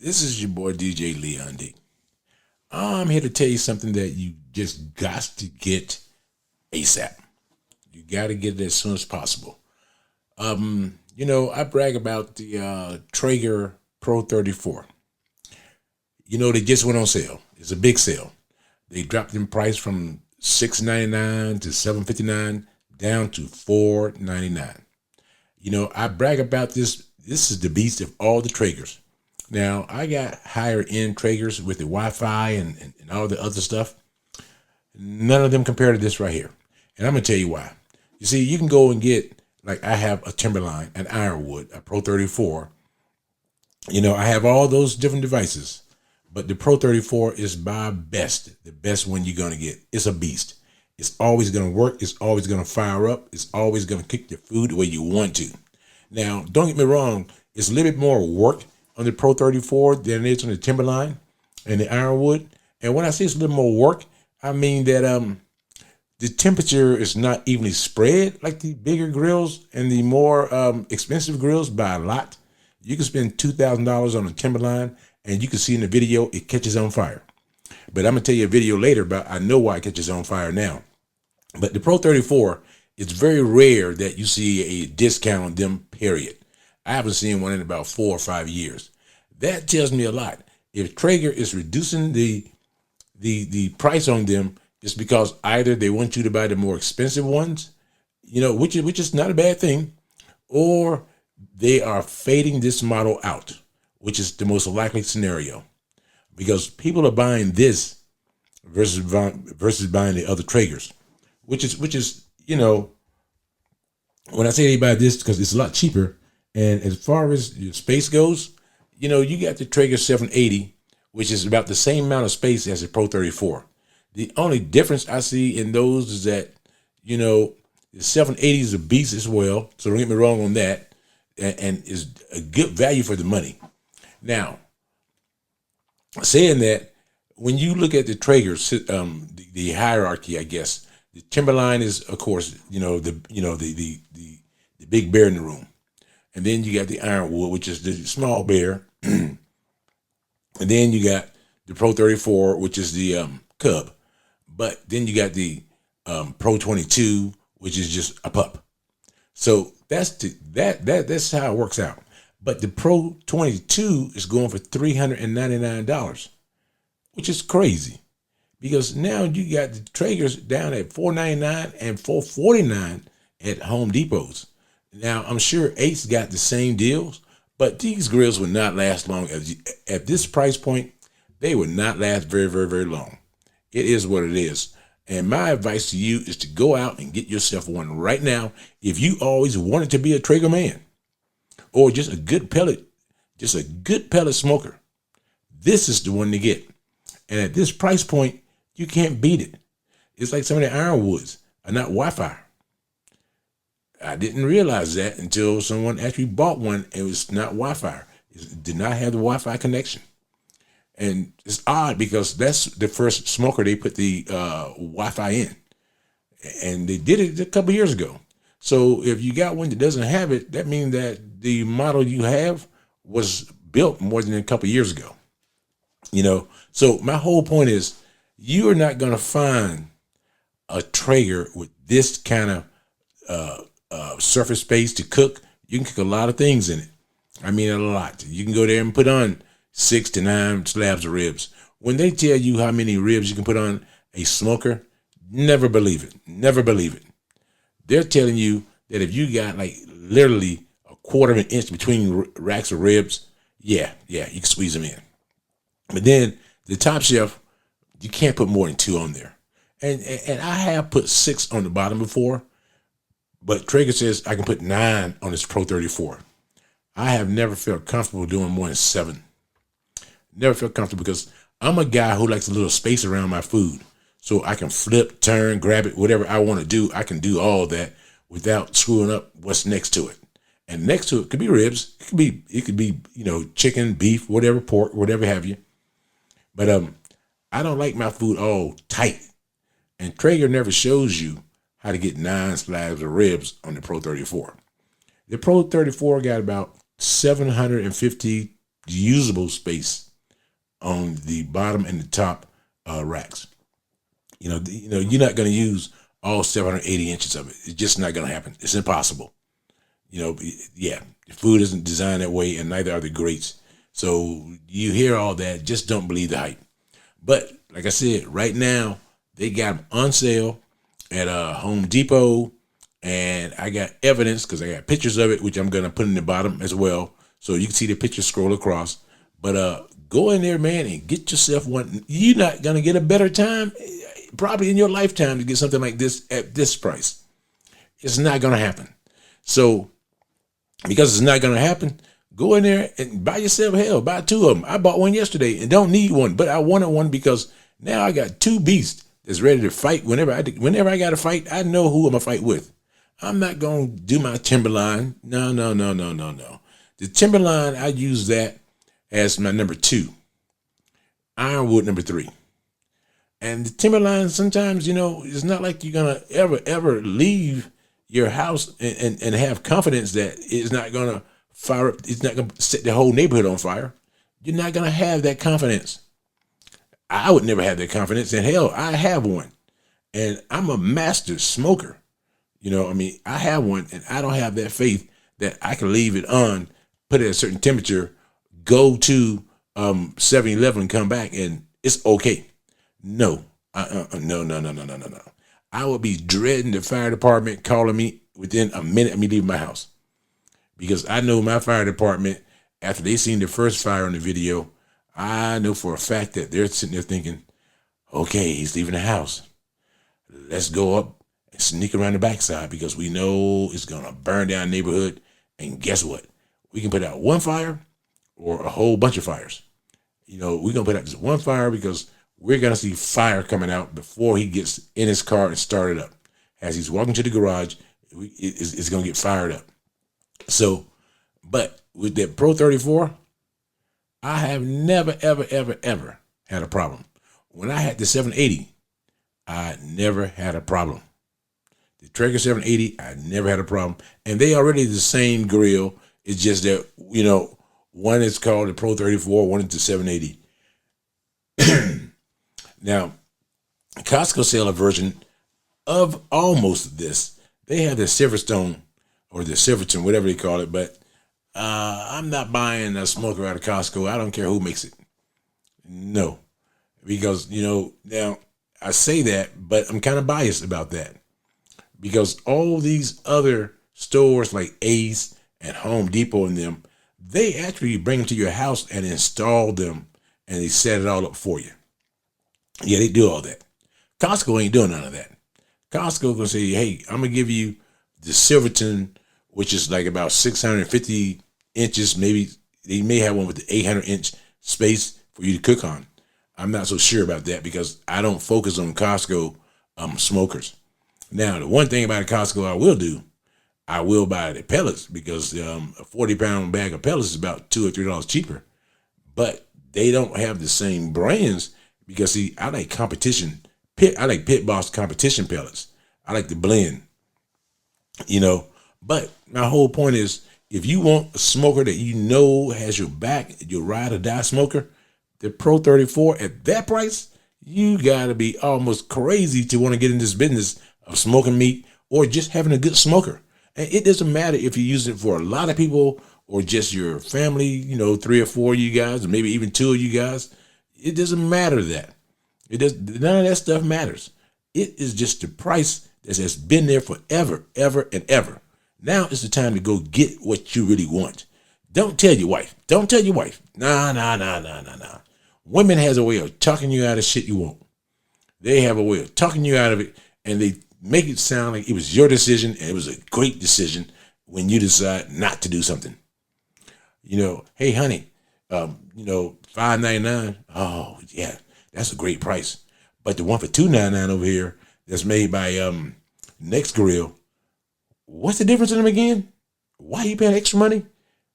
This is your boy DJ Leon D. I'm here to tell you something that you just got to get ASAP. You got to get it as soon as possible. I brag about the Traeger Pro 34. They just went on sale. It's a big sale. They dropped in price from $6.99 to $7.59 down to $4.99. I brag about this. This is the beast of all the Traegers. Now, I got higher end Traegers with the Wi-Fi and all the other stuff. None of them compare to this right here. And I'm going to tell you why. You see, you can go and get, like I have a Timberline, an Ironwood, a Pro 34. I have all those different devices. But the Pro 34 is by the best one you're going to get. It's a beast. It's always going to work. It's always going to fire up. It's always going to cook your food the way you want to. Now, don't get me wrong. It's a little bit more work on the Pro 34 than it is on the Timberline and the Ironwood. And when I say it's a little more work, I mean that the temperature is not evenly spread like the bigger grills and the more expensive grills by a lot. You can spend $2,000 on a Timberline and you can see in the video it catches on fire. But I'm going to tell you a video later about I know why it catches on fire now. But the Pro 34, it's very rare that you see a discount on them, period. I haven't seen one in about 4 or 5 years. That tells me a lot. If Traeger is reducing the price on them, it's because either they want you to buy the more expensive ones, which is not a bad thing, or they are fading this model out, which is the most likely scenario, because people are buying this versus buying the other Traegers, which is when I say they buy this because it's a lot cheaper. And as far as your space goes, you got the Traeger 780, which is about the same amount of space as the Pro 34. The only difference I see in those is that, the 780 is a beast as well. So don't get me wrong on that. And is a good value for the money. Now, saying that, when you look at the Traegers, the hierarchy, I guess, the Timberline is, of course, the big bear in the room. And then you got the Ironwood, which is the small bear. And then you got the Pro 34, which is the cub. But then you got the Pro 22, which is just a pup. So that's how it works out. But the Pro 22 is going for $399, which is crazy. Because now you got the Traegers down at $499 and $449 at Home Depots. Now, I'm sure Ace got the same deals, but these grills would not last long. At this price point, they would not last very, very, very long. It is what it is. And my advice to you is to go out and get yourself one right now if you always wanted to be a Traeger man or just a good pellet smoker. This is the one to get. And at this price point, you can't beat it. It's like some of the Ironwoods are not Wi-Fi. I didn't realize that until someone actually bought one and it was not Wi-Fi. It did not have the Wi-Fi connection. And it's odd because that's the first smoker they put the Wi-Fi in. And they did it a couple years ago. So if you got one that doesn't have it, that means that the model you have was built more than a couple years ago. So my whole point is you are not going to find a Traeger with this kind of surface space to cook. You can cook a lot of things in it. I mean, a lot. You can go there and put on 6 to 9 slabs of ribs. When they tell you how many ribs you can put on a smoker, never believe it. Never believe it. They're telling you that if you got like literally a quarter of an inch between racks of ribs, yeah, you can squeeze them in. But then the Top Chef, you can't put more than 2 on there. And I have put 6 on the bottom before. But Traeger says I can put 9 on this Pro 34. I have never felt comfortable doing more than 7. Never felt comfortable because I'm a guy who likes a little space around my food. So I can flip, turn, grab it, whatever I want to do. I can do all that without screwing up what's next to it. And next to it could be ribs. It could be chicken, beef, whatever, pork, whatever have you. But I don't like my food all tight. And Traeger never shows you how to get 9 slabs of ribs on the Pro 34. The Pro 34 got about 750 usable space on the bottom and the top racks. You're not going to use all 780 inches of it. It's just not going to happen. It's impossible. The food isn't designed that way, and neither are the grates. So you hear all that, just don't believe the hype. But like I said, right now they got them on sale at Home Depot, and I got evidence because I got pictures of it, which I'm going to put in the bottom as well, so you can see the picture scroll across. But go in there, man, and get yourself one. You're not going to get a better time probably in your lifetime to get something like this at this price. It's not going to happen. So because it's not going to happen, go in there and buy yourself, buy two of them. I bought one yesterday and don't need one, but I wanted one because now I got two beasts that's ready to fight. Whenever I got to fight, I know who I'm going to fight with. I'm not going to do my Timberline. No. The Timberline, I use that as my number 2. Ironwood number 3. And the Timberline, sometimes, it's not like you're going to ever leave your house and have confidence that it's not going to fire up. It's not going to set the whole neighborhood on fire. You're not going to have that confidence. I would never have that confidence. And hell, I have one. And I'm a master smoker. I have one, and I don't have that faith that I can leave it on, put it at a certain temperature, go to 7-Eleven and come back, and it's okay. No. No. I would be dreading the fire department calling me within a minute of me leaving my house. Because I know my fire department, after they seen the first fire on the video, I know for a fact that they're sitting there thinking, okay, he's leaving the house. Let's go up and sneak around the backside because we know it's going to burn down the neighborhood. And guess what? We can put out one fire or a whole bunch of fires. We're going to put out just one fire because we're going to see fire coming out before he gets in his car and started up. As he's walking to the garage, it's going to get fired up. So, but with that Pro 34, I have never, ever had a problem. When I had the 780, I never had a problem. The Traeger 780, I never had a problem. And they already the same grill. It's just that, one is called the Pro 34, one is the 780. Now, Costco sell a version of almost this. They have the Silverstone or the Silverton, whatever they call it, but I'm not buying a smoker out of Costco. I don't care who makes it. No, because, now I say that, but I'm kind of biased about that because all these other stores like Ace and Home Depot and them, they actually bring them to your house and install them and they set it all up for you. Yeah, they do all that. Costco ain't doing none of that. Costco gonna say, hey, I'm gonna give you the Silverton, which is like about 650 inches. Maybe they may have one with the 800-inch space for you to cook on. I'm not so sure about that because I don't focus on Costco smokers. Now, the one thing about a Costco I will do, I will buy the pellets because a 40-pound bag of pellets is about $2 or $3 cheaper. But they don't have the same brands because, see, I like competition. I like Pit Boss competition pellets. I like the blend, But my whole point is, if you want a smoker that has your back, your ride or die smoker, the Pro 34 at that price, you got to be almost crazy to want to get in this business of smoking meat or just having a good smoker. And it doesn't matter if you use it for a lot of people or just your family, 3 or 4 of you guys, or maybe even 2 of you guys. It doesn't matter that. None of that stuff matters. It is just the price that has been there forever, ever, and ever. Now it's the time to go get what you really want. Don't tell your wife. Nah. Women has a way of talking you out of shit you want. They have a way of talking you out of it, and they make it sound like it was your decision, and it was a great decision when you decide not to do something. Hey, honey, $5.99. Oh, yeah, that's a great price. But the one for $2.99 over here that's made by Next Grill, what's the difference in them again? Why are you paying extra money?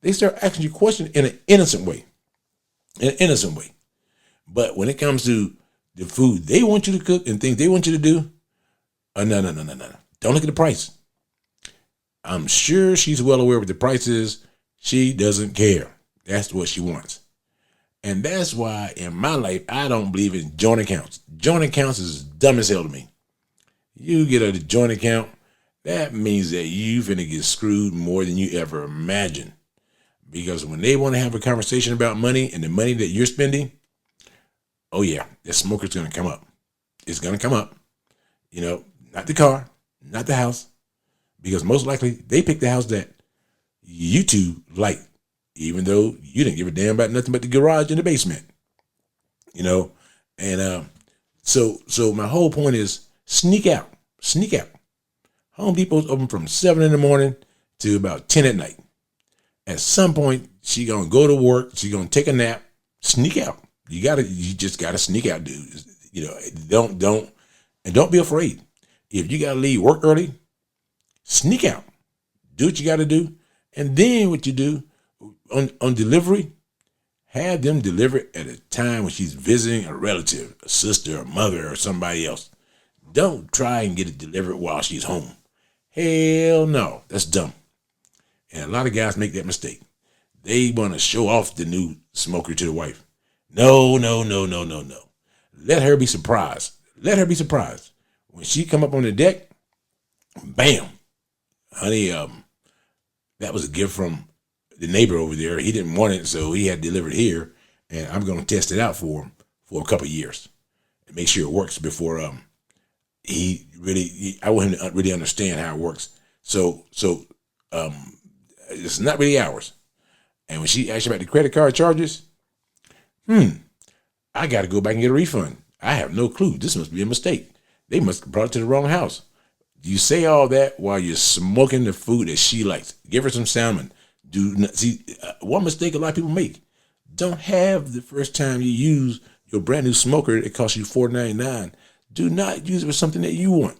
They start asking you questions in an innocent way. But when it comes to the food they want you to cook and things they want you to do, no. Don't look at the price. I'm sure she's well aware what the price is. She doesn't care. That's what she wants. And that's why in my life, I don't believe in joint accounts. Joint accounts is dumb as hell to me. You get a joint account, that means that you finna get screwed more than you ever imagined. Because when they want to have a conversation about money and the money that you're spending, oh yeah, that smoker's gonna come up. It's gonna come up. You know, not the car, not the house. Because most likely they picked the house that you two like, even though you didn't give a damn about nothing but the garage and the basement. You know, and so my whole point is sneak out. Sneak out. Home Depot's open from 7 in the morning to about 10 at night. At some point, she gonna go to work. She gonna take a nap. Sneak out. You just gotta sneak out, dude. You know, don't be afraid. If you gotta leave work early, sneak out. Do what you gotta do, and then what you do on delivery, have them deliver at a time when she's visiting a relative, a sister, a mother, or somebody else. Don't try and get it delivered while she's home. Hell no, that's dumb. And a lot of guys make that mistake. They want to show off the new smoker to the wife. No. Let her be surprised. Let her be surprised. When she come up on the deck, bam. Honey, that was a gift from the neighbor over there. He didn't want it, so he had delivered here. And I'm going to test it out for him for a couple of years and make sure it works before I want him to really understand how it works. So it's not really ours. And when she asked about the credit card charges, I got to go back and get a refund. I have no clue. This must be a mistake. They must have brought it to the wrong house. You say all that while you're smoking the food that she likes. Give her some salmon. One mistake a lot of people make. Don't have the first time you use your brand new smoker, it costs you $4.99. Do not use it for something that you want.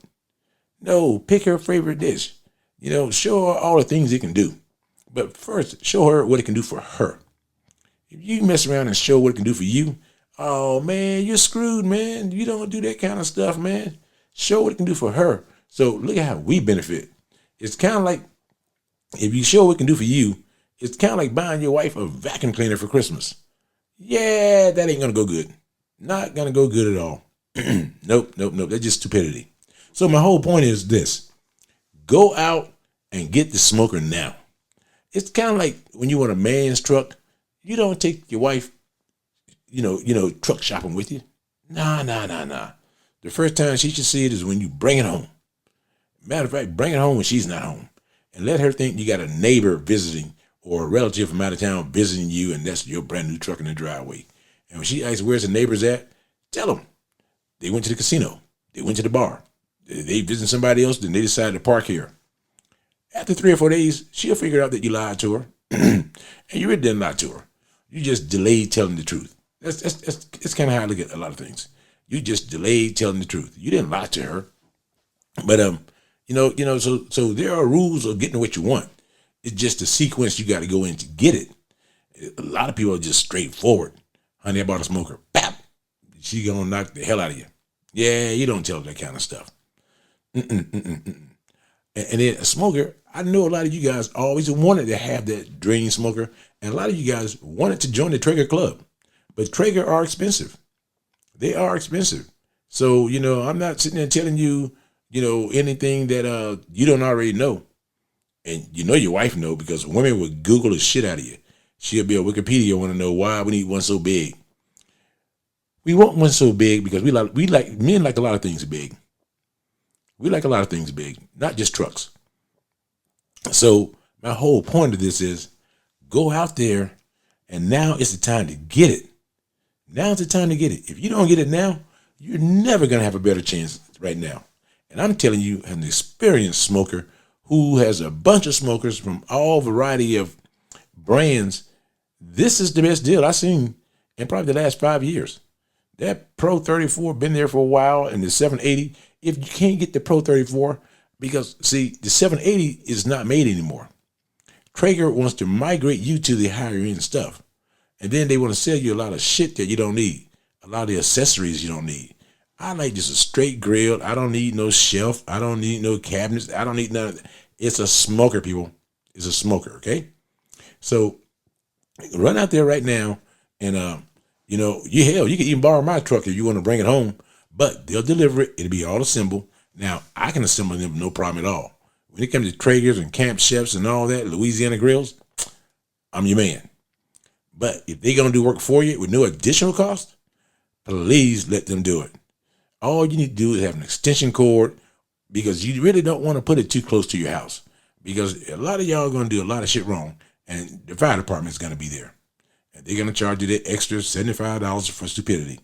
No, pick her favorite dish. You know, show her all the things it can do. But first, show her what it can do for her. If you mess around and show what it can do for you, oh man, you're screwed, man. You don't do that kind of stuff, man. Show what it can do for her. So look at how we benefit. It's kind of like, if you show what it can do for you, it's kind of like buying your wife a vacuum cleaner for Christmas. Yeah, that ain't going to go good. Not going to go good at all. Nope. That's just stupidity. So my whole point is this. Go out and get the smoker now. It's kind of like when you want a man's truck, you don't take your wife, truck shopping with you. Nah. The first time she should see it is when you bring it home. Matter of fact, bring it home when she's not home. And let her think you got a neighbor visiting or a relative from out of town visiting you, and that's your brand new truck in the driveway. And when she asks where's the neighbors at, tell them they went to the casino. They went to the bar. They visited somebody else, then they decided to park here. After 3 or 4 days, she'll figure out that you lied to her. And you really didn't lie to her. You just delayed telling the truth. That's kind of how I look at a lot of things. You just delayed telling the truth. You didn't lie to her. But so there are rules of getting what you want. It's just the sequence you got to go in to get it. A lot of people are just straightforward. Honey, I bought a smoker. Bap! She gonna knock the hell out of you. Yeah, you don't tell that kind of stuff. And then a smoker, I know a lot of you guys always wanted to have that dream smoker, and a lot of you guys wanted to join the Traeger club. But Traeger are expensive. They are expensive. So, I'm not sitting there telling you, anything that you don't already know. And your wife know, because women will Google the shit out of you. She'll be a Wikipedia, want to know why we need one so big. We want one so big because men like a lot of things big. We like a lot of things big, not just trucks. So my whole point of this is go out there, and now it's the time to get it. Now's the time to get it. If you don't get it now, you're never going to have a better chance right now. And I'm telling you, an experienced smoker who has a bunch of smokers from all variety of brands, this is the best deal I've seen in probably the last 5 years. That Pro 34 been there for a while, and the 780, if you can't get the Pro 34, because see, the 780 is not made anymore. Traeger wants to migrate you to the higher end stuff. And then they want to sell you a lot of shit that you don't need. A lot of the accessories you don't need. I like just a straight grill. I don't need no shelf. I don't need no cabinets. I don't need none of that. It's a smoker, people. It's a smoker, okay? So Run out there right now, and you can even borrow my truck if you want to bring it home. But they'll deliver it. It'll be all assembled. Now I can assemble them no problem at all. When it comes to Traegers and Camp Chefs and all that, Louisiana grills, I'm your man. But if they're gonna do work for you with no additional cost, please let them do it. All you need to do is have an extension cord, because you really don't want to put it too close to your house, because a lot of y'all are gonna do a lot of shit wrong, and the fire department is gonna be there, and they're gonna charge you the extra $75 for stupidity.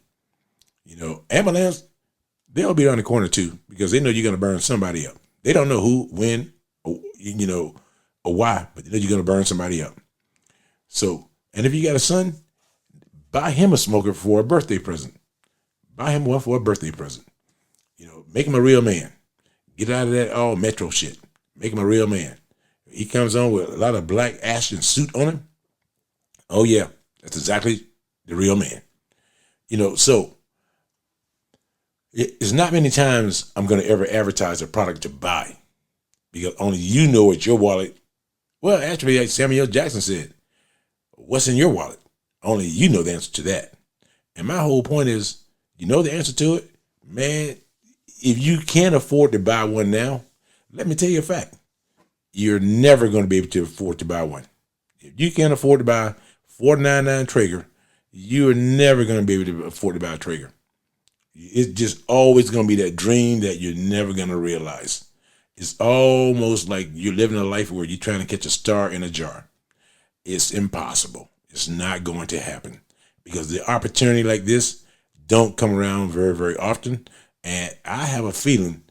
Ambulance, they'll be around the corner too, because they know you're gonna burn somebody up. They don't know who, when, or why, but they know you're gonna burn somebody up. So, and if you got a son, buy him a smoker for a birthday present. Buy him one for a birthday present. Make him a real man. Get out of that all metro shit. Make him a real man. He comes on with a lot of black Ashton suit on him. Oh yeah, that's exactly the real man. So it's not many times I'm going to ever advertise a product to buy, because only you know what your wallet. Well, actually, like Samuel Jackson said, what's in your wallet? Only you know the answer to that. And my whole point is, you know the answer to it, man. If you can't afford to buy one now, let me tell you a fact. You're never going to be able to afford to buy one. If you can't afford to buy $4.99 Traeger, you're never going to be able to afford to buy a Traeger. It's just always going to be that dream that you're never going to realize. It's almost like you're living a life where you're trying to catch a star in a jar. It's impossible. It's not going to happen, because the opportunity like this don't come around very, very often. And I have a feeling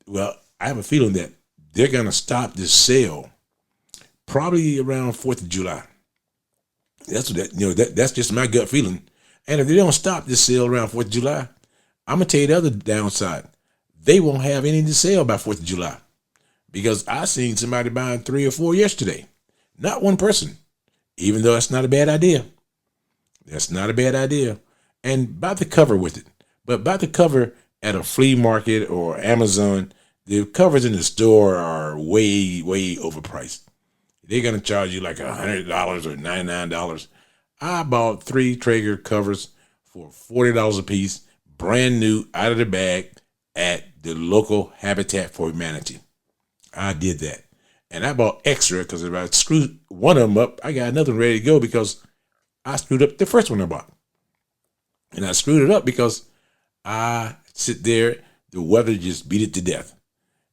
that they're going to stop this sale probably around 4th of July. That's that's just my gut feeling. And if they don't stop this sale around 4th of July, I'm going to tell you the other downside. They won't have any to sell by 4th of July, because I seen somebody buying 3 or 4 yesterday. Not one person, even though that's not a bad idea. That's not a bad idea. And buy the cover with it. But buy the cover at a flea market or Amazon. The covers in the store are way, way overpriced. They're going to charge you like $100 or $99. I bought 3 Traeger covers for $40 a piece, brand new, out of the bag, at the local Habitat for Humanity. I did that. And I bought extra, because if I screwed one of them up, I got another one ready to go, because I screwed up the first one I bought. And I screwed it up because I sit there, the weather just beat it to death.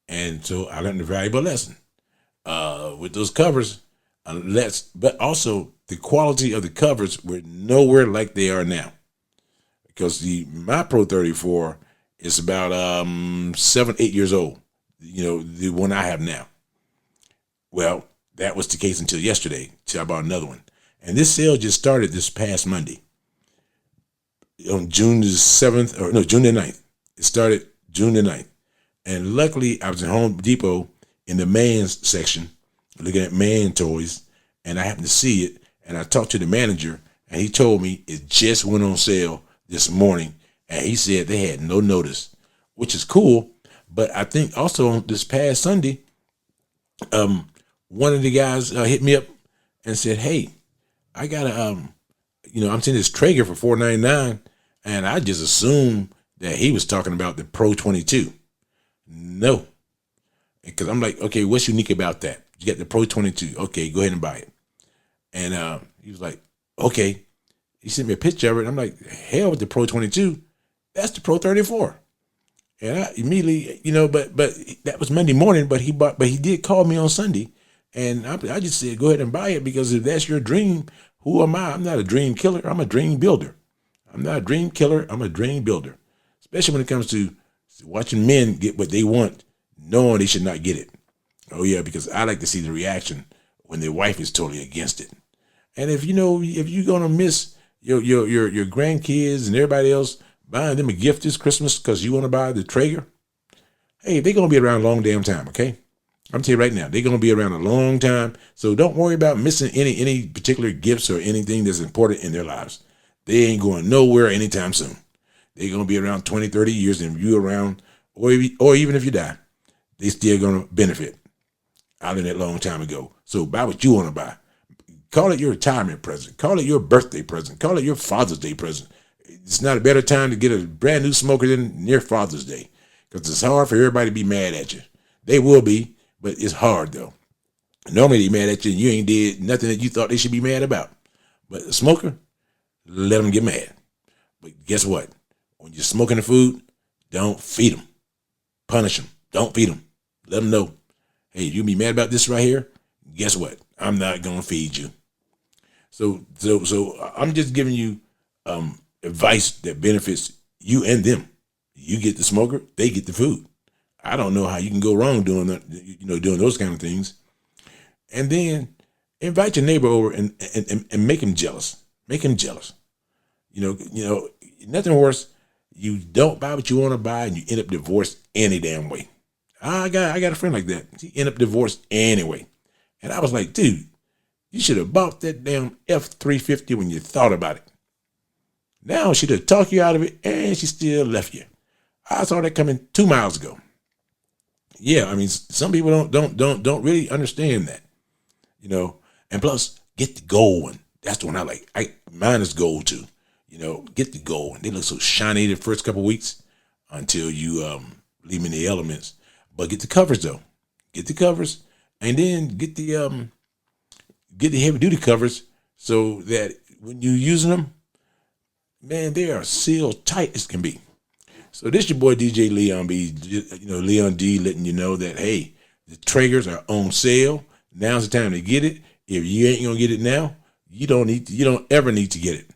And so I learned a valuable lesson with those covers. But also the quality of the covers were nowhere like they are now, because my Pro 34 is about 7-8 years old. The one I have now. Well, that was the case until yesterday, till I bought another one. And this sale just started this past Monday, on June the 7th, or no, June the 9th. It started June the 9th. And luckily, I was at Home Depot in the man's section, looking at man toys, and I happened to see it, and I talked to the manager, and he told me it just went on sale this morning, and he said they had no notice, which is cool. But I think also this past Sunday, one of the guys hit me up and said, "Hey, I got I'm seeing this Traeger for $4.99, and I just assumed that he was talking about the Pro 22. No, because I'm like, okay, what's unique about that? You got the Pro 22. Okay, go ahead and buy it." And he was like, okay. He sent me a picture of it. I'm like, hell with the Pro 22. That's the Pro 34. And I immediately, but that was Monday morning. But he did call me on Sunday, and I just said, go ahead and buy it, because if that's your dream, who am I? I'm not a dream killer. I'm a dream builder. I'm not a dream killer. I'm a dream builder. Especially when it comes to watching men get what they want, knowing they should not get it. Oh yeah, because I like to see the reaction when their wife is totally against it. And if you're gonna miss your grandkids and everybody else buying them a gift this Christmas because you want to buy the Traeger, hey, they're gonna be around a long damn time. Okay, I'm telling you right now, they're gonna be around a long time. So don't worry about missing any particular gifts or anything that's important in their lives. They ain't going nowhere anytime soon. They're going to be around 20, 30 years, and if you're around, or even if you die, they still going to benefit. I learned that a long time ago. So buy what you want to buy. Call it your retirement present. Call it your birthday present. Call it your Father's Day present. It's not a better time to get a brand new smoker than near Father's Day, because it's hard for everybody to be mad at you. They will be, but it's hard though. Normally they mad at you and you ain't did nothing that you thought they should be mad about. But a smoker, let them get mad. But guess what? When you're smoking the food, don't feed them. Punish them. Don't feed them. Let them know, hey, you be mad about this right here? Guess what? I'm not gonna feed you. So I'm just giving you advice that benefits you and them. You get the smoker, they get the food. I don't know how you can go wrong doing that, doing those kind of things. And then invite your neighbor over and make him jealous. Make him jealous. Nothing worse. You don't buy what you want to buy and you end up divorced any damn way. I got a friend like that. He ended up divorced anyway. And I was like, dude, you should have bought that damn F-350 when you thought about it. Now she'd have talked you out of it and she still left you. I saw that coming 2 miles ago. Yeah, I mean, some people don't really understand that, And plus, get the gold one. That's the one I like. Mine is gold too. Get the gold one. They look so shiny the first couple of weeks until you leave them in the elements. But get the covers though. Get the covers, and then get the heavy duty covers so that when you're using them, man, they are sealed tight as can be. So this your boy DJ Leon B, Leon D, letting you know that, hey, the Traegers are on sale. Now's the time to get it. If you ain't gonna get it now, you don't ever need to get it.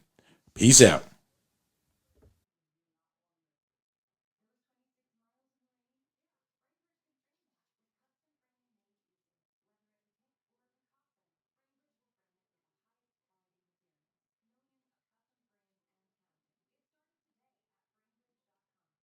Peace out.